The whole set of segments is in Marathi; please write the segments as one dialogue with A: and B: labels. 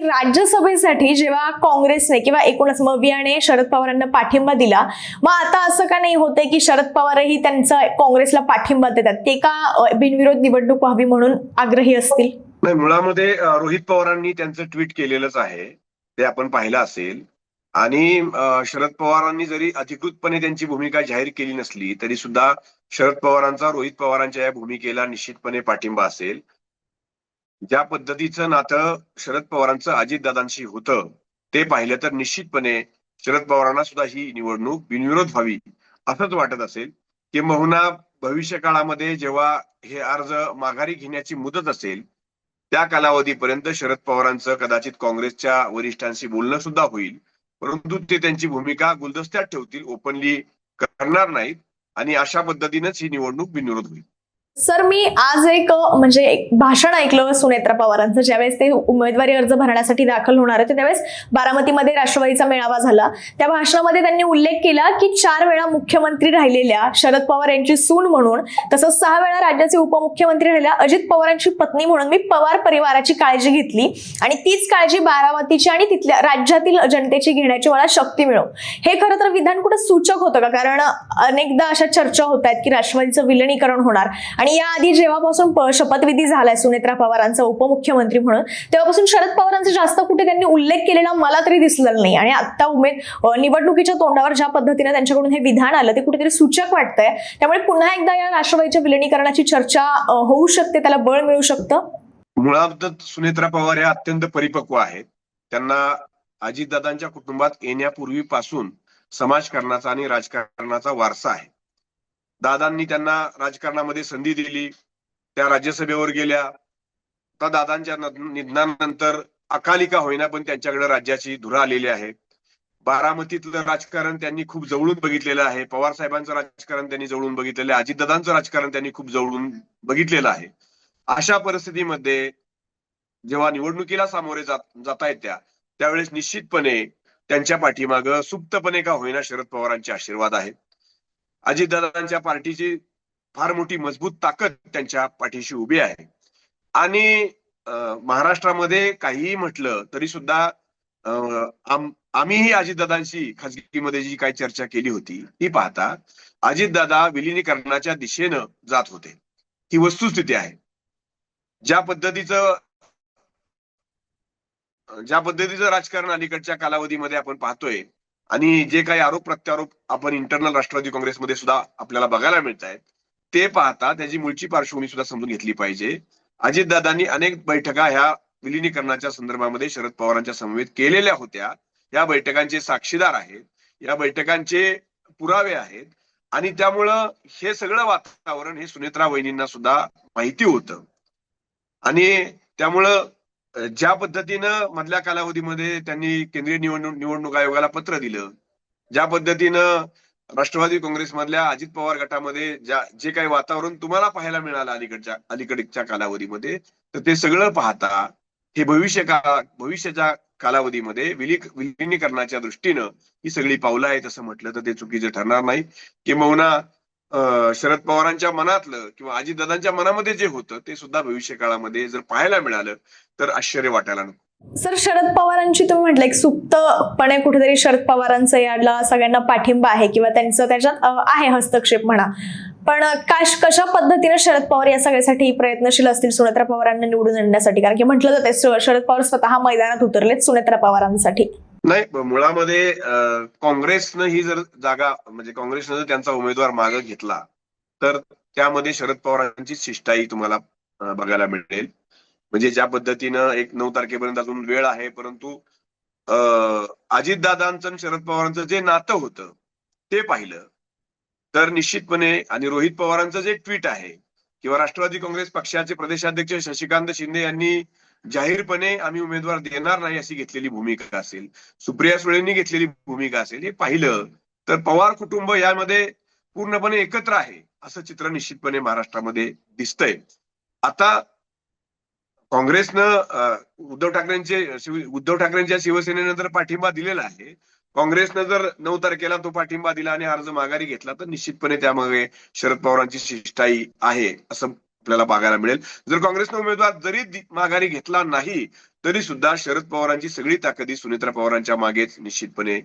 A: राज्यसभेसाठी जेव्हा काँग्रेसने किंवा एकूणच मवियाने शरद पवारांना पाठिंबा दिला, मग आता असं का नाही होतंय की शरद पवारही त्यांचा काँग्रेसला पाठिंबा देतात, ते का बिनविरोध निवडणूक व्हावी म्हणून आग्रही असतील?
B: नाही, मुळामध्ये रोहित पवारांनी त्यांचं ट्विट केलेलंच आहे, ते आपण पाहिलं असेल. आणि शरद पवारांनी जरी अधिकृतपणे त्यांची भूमिका जाहीर केली नसली तरी सुद्धा शरद पवारांचा रोहित पवारांच्या या भूमिकेला निश्चितपणे पाठिंबा असेल. ज्या पद्धतीचं नातं शरद पवारांचं अजितदादांशी होतं ते पाहिलं तर निश्चितपणे शरद पवारांना सुद्धा ही निवडणूक बिनविरोध व्हावी असंच वाटत असेल. किंबहुना भविष्य काळामध्ये जेव्हा हे अर्ज माघारी घेण्याची मुदत असेल त्या कालावधीपर्यंत शरद पवारांचं कदाचित काँग्रेसच्या वरिष्ठांशी बोलणं सुद्धा होईल, परंतु ते त्यांची भूमिका गुलदस्त्यात ठेवतील, ओपनली करणार नाहीत आणि अशा पद्धतीनेच ही निवडणूक बिनविरोध होईल.
A: सर, मी आज एक भाषण ऐकलं सुनेत्रा पवारांचं, ज्यावेळेस ते उमेदवारी अर्ज भरण्यासाठी दाखल होणार होते त्यावेळेस बारामतीमध्ये राष्ट्रवादीचा मेळावा झाला. त्या भाषणामध्ये त्यांनी उल्लेख केला की 4 वेळा मुख्यमंत्री राहिलेल्या शरद पवार यांची सून म्हणून, तसंच 6 वेळा राज्याचे उपमुख्यमंत्री राहिलेल्या अजित पवारांची पत्नी म्हणून मी पवार परिवाराची काळजी घेतली आणि तीच काळजी बारामतीची आणि तिथल्या राज्यातील जनतेची घेण्याची मला शक्ती मिळो. हे खरं तर विधान कुठे सूचक होतं का? कारण अनेकदा अशा चर्चा होत आहेत की राष्ट्रवादीचं विलिनीकरण होणार आणि याआधी जेव्हापासून शपथविधी झालाय सुनेत्रा पवारांचा उपमुख्यमंत्री म्हणून, तेव्हापासून शरद पवारांचा जास्त कुठे त्यांनी उल्लेख केलेला मला तरी दिसलेला नाही. आणि आता निवडणुकीच्या तोंडावर ज्या पद्धतीने त्यांच्याकडून हे विधान आलं ते कुठेतरी सूचक वाटतंय. त्यामुळे पुन्हा एकदा या राष्ट्रवादीच्या विलिनीकरणाची चर्चा होऊ शकते, त्याला बळ मिळू शकतं.
B: मुळात सुनेत्रा पवार या अत्यंत परिपक्व आहेत. त्यांना अजितदादांच्या कुटुंबात येण्यापूर्वीपासून समाजकारणाचा आणि राजकारणाचा वारसा आहे. दादांनी त्यांना राजकारणामध्ये संधी दिली, त्या राज्यसभेवर गेल्या. आता दादांच्या निधनानंतर अकाली का होईना पण त्यांच्याकडे राज्याची धुरा आलेली आहे. बारामतीतलं राजकारण त्यांनी खूप जवळून बघितलेलं आहे. पवार साहेबांचं राजकारण त्यांनी जवळून बघितलेलं आहे. अजितदादांचं राजकारण त्यांनी खूप जवळून बघितलेलं आहे. अशा परिस्थितीमध्ये जेव्हा निवडणुकीला सामोरे जाता येत्या त्यावेळेस निश्चितपणे त्यांच्या पाठीमागं सुप्तपणे का होईना शरद पवारांचे आशीर्वाद आहेत. अजितदादांच्या पार्टीची फार मोठी मजबूत ताकद त्यांच्या पाठीशी उभी आहे. आणि महाराष्ट्रामध्ये काहीही म्हटलं तरी सुद्धा आम्हीही अजितदादांशी खासगीमध्ये जी काही चर्चा केली होती ती पाहता अजितदादा विलिनीकरणाच्या दिशेनं जात होते. ही वस्तुस्थिती आहे. ज्या पद्धतीचं राजकारण अलीकडच्या कालावधीमध्ये आपण पाहतोय आणि जे काही आरोप प्रत्यारोप आपण इंटरनल राष्ट्रवादी काँग्रेसमध्ये सुद्धा आपल्याला बघायला मिळत आहेत ते पाहता त्याची मूळची पार्श्वभूमी सुद्धा समजून घेतली पाहिजे. अजितदादांनी अनेक बैठका ह्या विलिनीकरणाच्या संदर्भामध्ये शरद पवारांच्या समवेत केलेल्या होत्या. या बैठकांचे साक्षीदार आहेत, या बैठकांचे पुरावे आहेत आणि त्यामुळं हे सगळं वातावरण हे सुनेत्रा वहिनींना सुद्धा माहिती होतं. आणि त्यामुळं ज्या पद्धतीनं मधल्या कालावधीमध्ये त्यांनी केंद्रीय निवडणूक आयोगाला पत्र दिलं, ज्या पद्धतीनं राष्ट्रवादी काँग्रेसमधल्या अजित पवार गटामध्ये जे काही वातावरण तुम्हाला पाहायला मिळालं अलीकडच्या कालावधीमध्ये, तर ते सगळं पाहता हे भविष्याच्या कालावधीमध्ये विलिनीकरणाच्या दृष्टीनं ही सगळी पावलं आहेत असं म्हटलं तर ते चुकीचं ठरणार नाही. किंबहुना शरद पवारांच्या मनातलं किंवा अजितदादांच्या मनामध्ये जे होतं ते सुद्धा भविष्य काळामध्ये जर पाहायला मिळालं तर आश्चर्य वाटायला नको.
A: सर, शरद पवारांची तुम्ही म्हटलं एक सुप्तपणे कुठेतरी शरद पवारांचं याला सगळ्यांना पाठिंबा आहे किंवा त्यांचं त्याच्यात आहे हस्तक्षेप म्हणा, पण कशा पद्धतीने शरद पवार या सगळ्यासाठी प्रयत्नशील असतील सुनेत्रा पवारांना निवडून आणण्यासाठी? कारण की म्हटलं जातं शरद पवार स्वतः मैदानात उतरलेत सुनेत्रा पवारांसाठी.
B: नाही, मुळामध्ये काँग्रेसनं ही जर जागा म्हणजे काँग्रेसनं जर त्यांचा उमेदवार मागे घेतला तर त्यामध्ये शरद पवारांची शिष्टाई तुम्हाला बघायला मिळेल. म्हणजे ज्या पद्धतीनं 9 तारखेपर्यंत अजून वेळ आहे, परंतु अजितदादांचं आणि शरद पवारांचं जे नातं होतं ते पाहिलं तर निश्चितपणे, आणि रोहित पवारांचं जे ट्विट आहे किंवा राष्ट्रवादी काँग्रेस पक्षाचे प्रदेशाध्यक्ष शशिकांत शिंदे यांनी जाहीरपणे आम्ही उमेदवार देणार नाही अशी घेतलेली भूमिका असेल, सुप्रिया सुळेंनी घेतलेली भूमिका असेल, हे पाहिलं तर पवार कुटुंब यामध्ये पूर्णपणे एकत्र आहे असं चित्र निश्चितपणे महाराष्ट्रामध्ये दिसतंय. आता काँग्रेसनं उद्धव ठाकरेंच्या शिवसेनेनंतर पाठिंबा दिलेला आहे. काँग्रेसनं जर 9 तारखेला तो पाठिंबा दिला आणि अर्ज माघारी घेतला तर निश्चितपणे त्यामागे शरद पवारांची शिष्टाई आहे असं आपल्याला बघायला मिळेल. जर काँग्रेसनं उमेदवार जरी माघारी घेतला नाही तरी सुद्धा शरद पवारांची सगळी ताकद ही सुनेत्रा पवारांच्या मागेच निश्चितपणे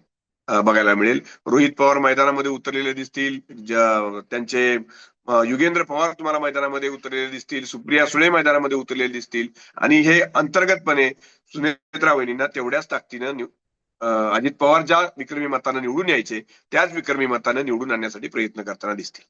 B: बघायला मिळेल. रोहित पवार मैदानामध्ये उतरलेले दिसतील, त्यांचे युगेंद्र पवार तुम्हाला मैदानामध्ये उतरलेले दिसतील, सुप्रिया सुळे मैदानामध्ये उतरलेले दिसतील आणि हे अंतर्गतपणे सुनेत्रा वहिनींना तेवढ्याच ताकदीनं अजित पवार ज्या विक्रमी मतानं निवडून यायचे त्याच विक्रमी मतानं निवडून आणण्यासाठी प्रयत्न करताना दिसतील.